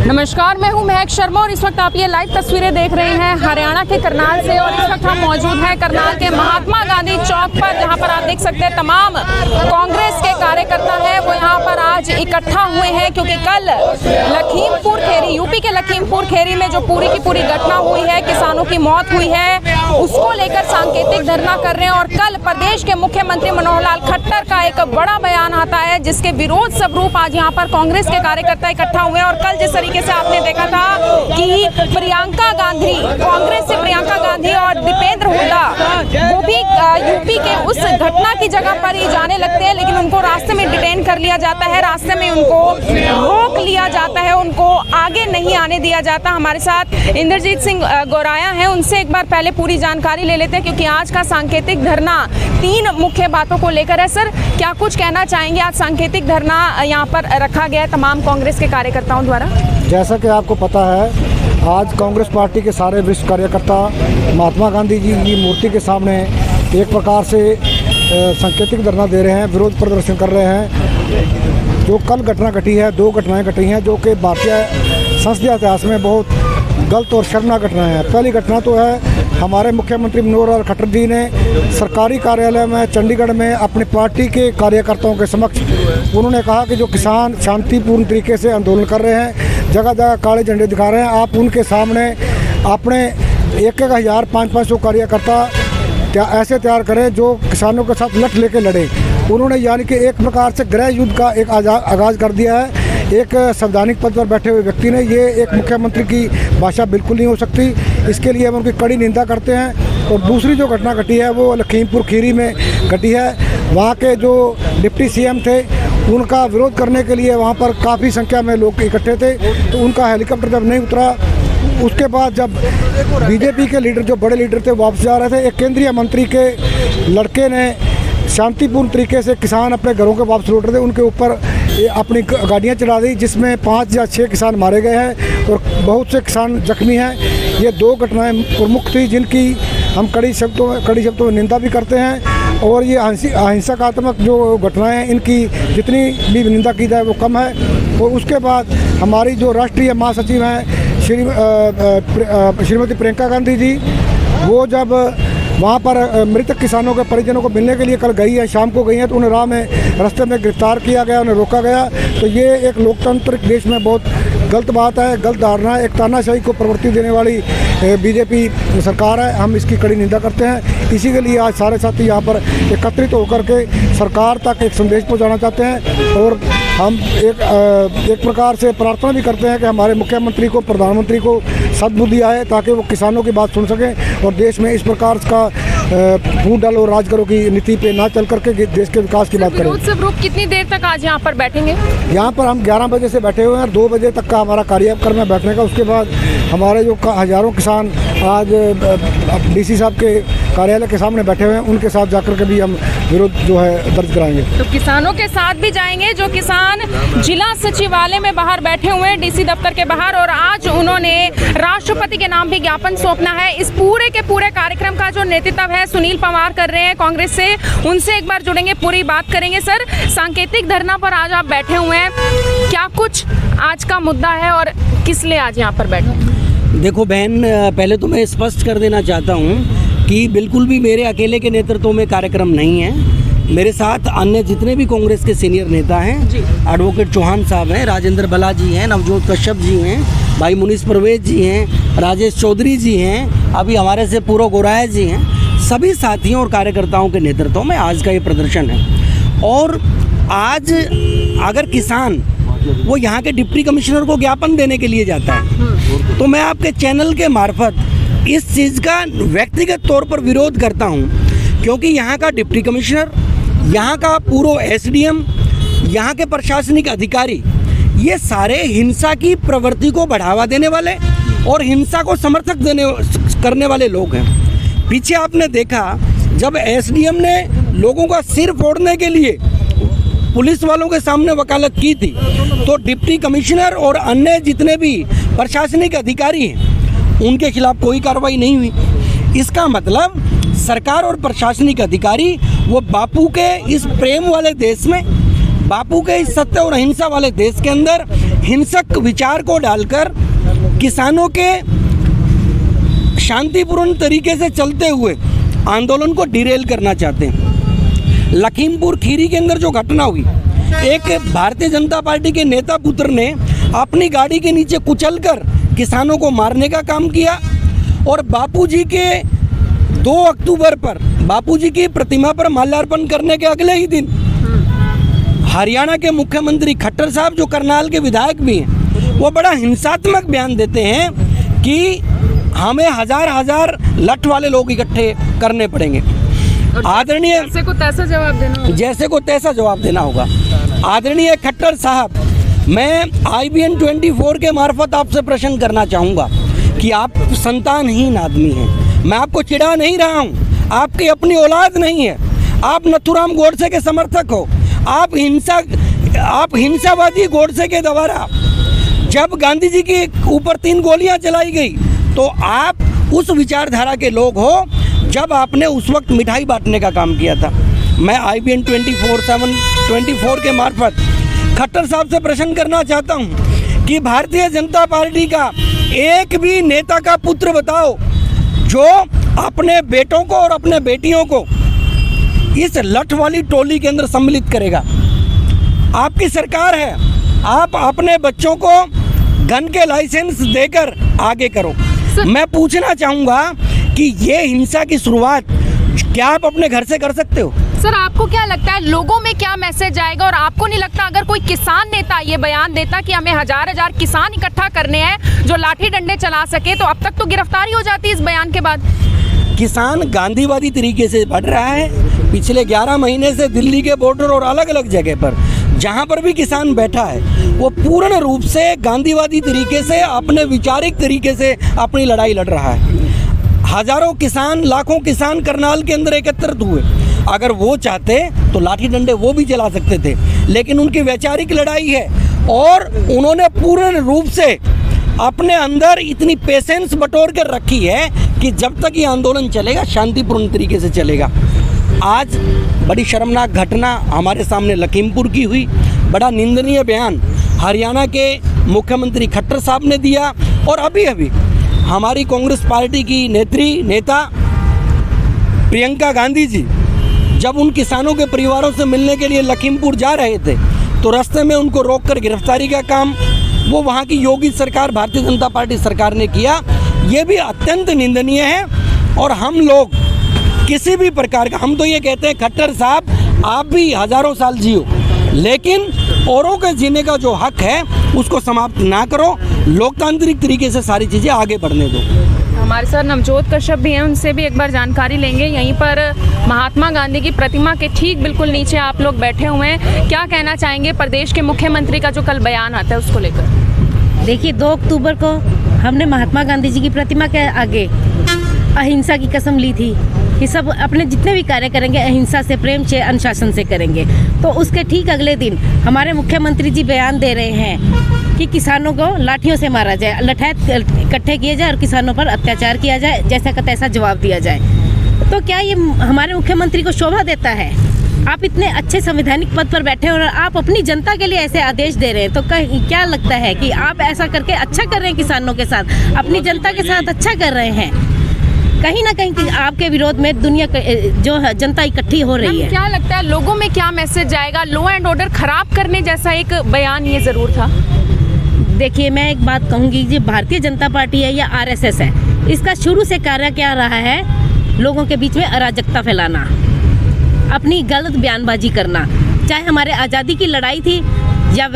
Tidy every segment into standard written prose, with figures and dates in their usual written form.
नमस्कार, मैं हूं महक शर्मा और इस वक्त आप ये लाइव तस्वीरें देख रहे हैं हरियाणा के करनाल से। और इस वक्त हम मौजूद हैं करनाल के महात्मा गांधी चौक पर, जहां पर आप देख सकते हैं तमाम कांग्रेस के कार्यकर्ता हैं वो यहां पर आज इकट्ठा हुए हैं, क्योंकि कल लखीमपुर खेरी, यूपी के लखीमपुर खेरी में जो पूरी की पूरी घटना हुई है, किसानों की मौत हुई है, उसको लेकर सांकेतिक धरना कर रहे हैं। और कल प्रदेश के मुख्यमंत्री मनोहर लाल खट्टर का एक बड़ा बयान आता है, जिसके विरोध स्वरूप आज यहाँ पर कांग्रेस के कार्यकर्ता इकट्ठा हुए हैं। और कल जिस तरीके से आपने देखा था कि प्रियंका गांधी, कांग्रेस से प्रियंका गांधी और दीपेंद्र हुड्डा वो भी यूपी के उस घटना की जगह पर ही जाने लगते हैं, लेकिन उनको रास्ते में डिटेन कर लिया जाता है, रास्ते में उनको रोक लिया जाता है, उनको आगे नहीं आने दिया जाता। हमारे साथ इंद्रजीत सिंह गौराया हैं, उनसे एक बार पहले पूरी जानकारी ले लेते हैं, क्योंकि आज का सांकेतिक धरना 3 मुख्य बातों को लेकर है। सर, क्या कुछ कहना चाहेंगे? आज सांकेतिक धरना यहाँ पर रखा गया है तमाम कांग्रेस के कार्यकर्ताओं द्वारा। जैसा कि आपको पता है, आज कांग्रेस पार्टी के सारे विश्व कार्यकर्ता महात्मा गांधी जी की मूर्ति के सामने एक प्रकार से सांकेतिक धरना दे रहे हैं, विरोध प्रदर्शन कर रहे हैं। जो कल घटना घटी है, 2 घटनाएं घटी हैं जो कि भारतीय संसदीय इतिहास में बहुत गलत और शर्मनाक घटना है। पहली घटना तो है हमारे मुख्यमंत्री मनोहर लाल खट्टर जी ने सरकारी कार्यालय में चंडीगढ़ में अपनी पार्टी के कार्यकर्ताओं के समक्ष उन्होंने कहा कि जो किसान शांतिपूर्ण तरीके से आंदोलन कर रहे हैं, जगह जगह काले झंडे दिखा रहे हैं, आप उनके सामने अपने 1,000 500 कार्यकर्ता ऐसे तैयार करें जो किसानों के साथ लठ लेके लड़े। उन्होंने यानी कि एक प्रकार से गृह युद्ध का एक आगाज़ कर दिया है। एक संवैधानिक पद पर बैठे हुए व्यक्ति ने, ये एक मुख्यमंत्री की भाषा बिल्कुल नहीं हो सकती। इसके लिए हम उनकी कड़ी निंदा करते हैं। और दूसरी जो घटना घटी है वो लखीमपुर खीरी में घटी है। वहाँ के जो डिप्टी सीएम थे, उनका विरोध करने के लिए वहाँ पर काफ़ी संख्या में लोग इकट्ठे थे, तो उनका हेलीकॉप्टर जब नहीं उतरा, उसके बाद जब बीजेपी के लीडर, जो बड़े लीडर थे, वापस जा रहे थे, एक केंद्रीय मंत्री के लड़के ने शांतिपूर्ण तरीके से किसान अपने घरों के वापस लौट रहे थे, उनके ऊपर अपनी गाड़ियां चला दी, जिसमें 5 या 6 किसान मारे गए हैं और बहुत से किसान जख्मी हैं। ये 2 घटनाएं प्रमुख थी जिनकी हम कड़ी शब्दों में निंदा भी करते हैं। और ये अहिंसात्मक जो घटनाएं हैं, इनकी जितनी भी निंदा की जाए वो कम है। और उसके बाद हमारी जो राष्ट्रीय महासचिव हैं श्रीमती प्रियंका गांधी जी, वो जब वहाँ पर मृतक किसानों के परिजनों को मिलने के लिए कल गई है, शाम को गई हैं, तो उन्हें राह में रास्ते में गिरफ्तार किया गया, उन्हें रोका गया। तो ये एक लोकतांत्रिक देश में बहुत गलत बात है, गलत धारणा है, एक तानाशाही को प्रवृत्ति देने वाली बीजेपी सरकार है। हम इसकी कड़ी निंदा करते हैं। इसी के लिए आज सारे साथी यहाँ पर एकत्रित होकर के सरकार तक एक संदेश पहुँचाना चाहते हैं। और हम एक प्रकार से प्रार्थना भी करते हैं कि हमारे मुख्यमंत्री को, प्रधानमंत्री को सद्बुद्धि आए, ताकि वो किसानों की बात सुन सकें और देश में इस प्रकार का फूट डालो और राज करो की नीति पे ना चल करके देश के विकास की बात करें। विरोध स्वरूप कितनी देर तक आज यहाँ पर बैठेंगे? यहाँ पर हम 11 बजे से बैठे हुए हैं, 2 बजे तक का हमारा कार्यक्रम है बैठने का। उसके बाद हमारे जो हज़ारों किसान आज डीसी साहब के कार्यालय के सामने बैठे हुए हैं, उनके साथ जाकर के भी हम विरोध जो है दर्ज कराएंगे। तो किसानों के साथ भी जाएंगे, जो किसान जिला सचिवालय में बाहर बैठे हुए हैं, डीसी दफ्तर के बाहर, और आज उन्होंने राष्ट्रपति के नाम भी ज्ञापन सौंपना है। इस पूरे के पूरे कार्यक्रम का जो नेतृत्व है सुनील पंवार कर रहे हैं कांग्रेस से, उनसे एक बार जुड़ेंगे, पूरी बात करेंगे। सर, सांकेतिक धरना पर आज आप बैठे हुए हैं, क्या कुछ आज का मुद्दा है और किस लिए आज यहाँ पर बैठे? देखो बहन, पहले तो मैं स्पष्ट कर देना चाहता हूँ कि बिल्कुल भी मेरे अकेले के नेतृत्व में कार्यक्रम नहीं है। मेरे साथ अन्य जितने भी कांग्रेस के सीनियर नेता हैं, एडवोकेट चौहान साहब हैं, राजेंद्र बला जी हैं, नवजोत कश्यप जी हैं, भाई मुनीष परवेज जी हैं, राजेश चौधरी जी हैं, अभी हमारे से पूर्व गौराया जी हैं। सभी साथियों और कार्यकर्ताओं के नेतृत्व में आज का ये प्रदर्शन है। और आज अगर किसान वो यहाँ के डिप्टी कमिश्नर को ज्ञापन देने के लिए जाता है, तो मैं आपके चैनल के मार्फत इस चीज़ का व्यक्तिगत तौर पर विरोध करता हूँ, क्योंकि यहाँ का डिप्टी कमिश्नर, यहाँ का पूर्व एसडीएम, यहाँ के प्रशासनिक अधिकारी, ये सारे हिंसा की प्रवृत्ति को बढ़ावा देने वाले और हिंसा को समर्थक करने वाले लोग हैं। पीछे आपने देखा जब एसडीएम ने लोगों का सिर फोड़ने के लिए पुलिस वालों के सामने वकालत की थी, तो डिप्टी कमिश्नर और अन्य जितने भी प्रशासनिक अधिकारी हैं, उनके खिलाफ कोई कार्रवाई नहीं हुई। इसका मतलब सरकार और प्रशासनिक अधिकारी वो बापू के इस प्रेम वाले देश में बापू के इस सत्य और अहिंसा वाले देश के अंदर हिंसक विचार को डालकर किसानों के शांतिपूर्ण तरीके से चलते हुए आंदोलन को डिरेल करना चाहते हैं। लखीमपुर खीरी के अंदर जो घटना हुई, एक भारतीय जनता पार्टी के नेता पुत्र ने अपनी गाड़ी के नीचे कुचलकर किसानों को मारने का काम किया और बापूजी के 2 अक्टूबर पर बापूजी की प्रतिमा पर माल्यार्पण करने के अगले ही दिन हरियाणा के मुख्यमंत्री खट्टर साहब, जो करनाल के विधायक भी हैं, वो बड़ा हिंसात्मक बयान देते हैं कि हमें हजार लठ वाले लोग इकट्ठे करने पड़ेंगे। आदरणीय जैसे को तैसा जवाब देना होगा। जैसे को तैसा जवाब देना होगा। आदरणीय खट्टर साहब, मैं IBN 24 के मार्फत आपसे प्रश्न करना चाहूँगा कि आप संतानहीन आदमी हैं। मैं आपको चिढ़ा नहीं रहा हूँ, आपकी अपनी औलाद नहीं है, आप नथुराम गोडसे के समर्थक हो। आप हिंसावादी गोडसे के द्वारा जब गांधी जी के ऊपर 3 गोलियां चलाई गई तो आप उस विचारधारा के लोग हो जब आपने उस वक्त मिठाई बांटने का काम किया था। मैं IBN 24 के मार्फत खट्टर साहब से प्रश्न करना चाहता हूं कि भारतीय जनता पार्टी का एक भी नेता का पुत्र बताओ जो अपने बेटों को और अपने बेटियों को इस लठ वाली टोली के अंदर सम्मिलित करेगा। आपकी सरकार है, आप अपने बच्चों को गन के लाइसेंस देकर आगे करो। मैं पूछना चाहूँगा कि ये हिंसा की शुरुआत क्या आप अपने घर से कर सकते हो? सर, आपको क्या लगता है लोगों में क्या मैसेज आएगा, और आपको नहीं लगता अगर कोई किसान नेता ये बयान देता कि हमें हजार किसान इकट्ठा करने हैं जो लाठी डंडे चला सके, तो अब तक तो गिरफ्तारी हो जाती इस बयान के बाद? किसान गांधीवादी तरीके से बढ़ रहा है। पिछले 11 महीने से दिल्ली के बॉर्डर और अलग अलग जगह पर जहां पर भी किसान बैठा है वो पूर्ण रूप से गांधीवादी तरीके से, अपने विचारिक तरीके से अपनी लड़ाई लड़ रहा है। हजारों किसान, लाखों किसान करनाल के अंदर एकत्रित हुए। अगर वो चाहते तो लाठी डंडे वो भी चला सकते थे, लेकिन उनकी वैचारिक लड़ाई है और उन्होंने पूर्ण रूप से अपने अंदर इतनी पेशेंस बटोर कर रखी है कि जब तक ये आंदोलन चलेगा शांतिपूर्ण तरीके से चलेगा। आज बड़ी शर्मनाक घटना हमारे सामने लखीमपुर की हुई। बड़ा निंदनीय बयान हरियाणा के मुख्यमंत्री खट्टर साहब ने दिया और अभी हमारी कांग्रेस पार्टी की नेता प्रियंका गांधी जी जब उन किसानों के परिवारों से मिलने के लिए लखीमपुर जा रहे थे तो रास्ते में उनको रोककर गिरफ्तारी का काम वो वहाँ की योगी सरकार, भारतीय जनता पार्टी सरकार ने किया। ये भी अत्यंत निंदनीय है और हम लोग किसी भी प्रकार का, हम तो ये कहते हैं खट्टर साहब आप भी हजारों साल जियो, लेकिन औरों के जीने का जो हक है उसको समाप्त ना करो। लोकतांत्रिक तरीके से सारी चीज़ें आगे बढ़ने दो। हमारे साथ नवजोत कश्यप भी हैं, उनसे भी एक बार जानकारी लेंगे। यहीं पर महात्मा गांधी की प्रतिमा के ठीक बिल्कुल नीचे आप लोग बैठे हुए हैं, क्या कहना चाहेंगे प्रदेश के मुख्यमंत्री का जो कल बयान आता है उसको लेकर? देखिए, 2 अक्टूबर को हमने महात्मा गांधी जी की प्रतिमा के आगे अहिंसा की कसम ली थी कि सब अपने जितने भी कार्य करेंगे अहिंसा से, प्रेम से, अनुशासन से करेंगे। तो उसके ठीक अगले दिन हमारे मुख्यमंत्री जी बयान दे रहे हैं कि किसानों को लाठियों से मारा जाए, लठैत इकट्ठे किए जाए और किसानों पर अत्याचार किया जाए, जैसा का तैसा जवाब दिया जाए। तो क्या ये हमारे मुख्यमंत्री को शोभा देता है? आप इतने अच्छे संवैधानिक पद पर बैठे और आप अपनी जनता के लिए ऐसे आदेश दे रहे हैं, तो क्या लगता है कि आप ऐसा करके अच्छा कर रहे हैं किसानों के साथ, अपनी जनता के साथ अच्छा कर रहे हैं? कहीं ना कहीं आपके विरोध में दुनिया जो जनता इकट्ठी हो रही है। क्या लगता है लोगों में क्या मैसेज जाएगा? लॉ एंड ऑर्डर खराब करने जैसा एक बयान ये जरूर था। देखिए, मैं एक बात कहूँगी, जो भारतीय जनता पार्टी है या RSS है, इसका शुरू से कार्य क्या रहा है? लोगों के बीच में अराजकता फैलाना, अपनी गलत बयानबाजी करना, चाहे हमारे आज़ादी की लड़ाई थी या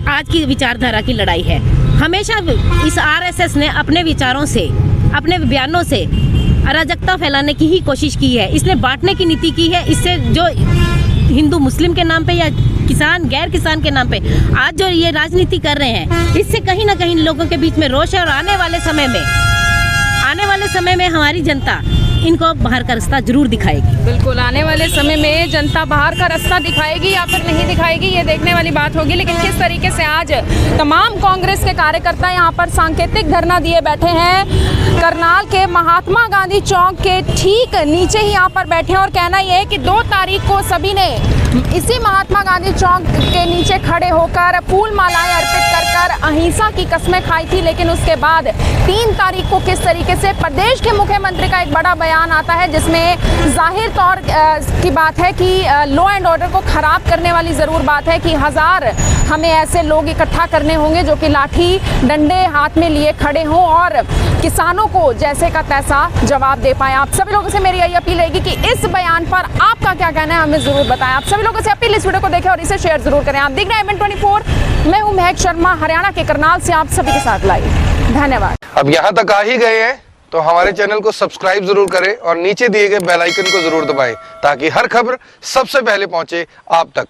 आज की विचारधारा की लड़ाई है। हमेशा इस RSS ने अपने विचारों से, अपने बयानों से अराजकता फैलाने की ही कोशिश की है। इसने बांटने की नीति की है। इससे जो हिंदू मुस्लिम के नाम पे या किसान गैर किसान के नाम पे आज जो ये राजनीति कर रहे हैं, इससे कहीं ना कहीं लोगों के बीच में रोष है और आने वाले समय में हमारी जनता इनको बाहर का रास्ता जरूर दिखाएगी। बिल्कुल, आने वाले समय में जनता बाहर का रास्ता दिखाएगी या फिर नहीं दिखाएगी, ये देखने वाली बात होगी। लेकिन किस तरीके से आज तमाम कांग्रेस के कार्यकर्ता यहाँ पर सांकेतिक धरना दिए बैठे हैं, करनाल के महात्मा गांधी चौक के ठीक नीचे ही यहाँ पर बैठे हैं। और कहना यह है कि 2 तारीख को सभी ने इसी महात्मा गांधी चौक के नीचे खड़े होकर फूल मालाएं अर्पित कर अहिंसा की कस्में खाई थी। लेकिन उसके बाद 3 तारीख को किस तरीके से प्रदेश के मुख्यमंत्री का एक बड़ा बयान आता है, जिसमें जाहिर तौर की बात है कि लॉ एंड ऑर्डर को खराब करने वाली ज़रूर बात है कि 1000 हमें ऐसे लोग इकट्ठा करने होंगे जो कि लाठी डंडे हाथ में लिए खड़े हों और किसानों को जैसे का तैसा जवाब दे पाए। आप सभी लोगों से मेरी यही अपील रहेगी कि इस बयान पर आपका क्या कहना है हमें ज़रूर बताएं। आप सभी लोगों से अपील, इस वीडियो को देखें और इसे शेयर जरूर करें। आप देख रहे हैं IVN 24, मैं हूं महक शर्मा, हरियाणा के करनाल से आप सभी के साथ लाइव। धन्यवाद। अब यहाँ तक आ ही गए हैं तो हमारे चैनल को सब्सक्राइब जरूर करें और नीचे दिए गए बेल आइकन को जरूर दबाएं ताकि हर खबर सबसे पहले पहुंचे आप तक।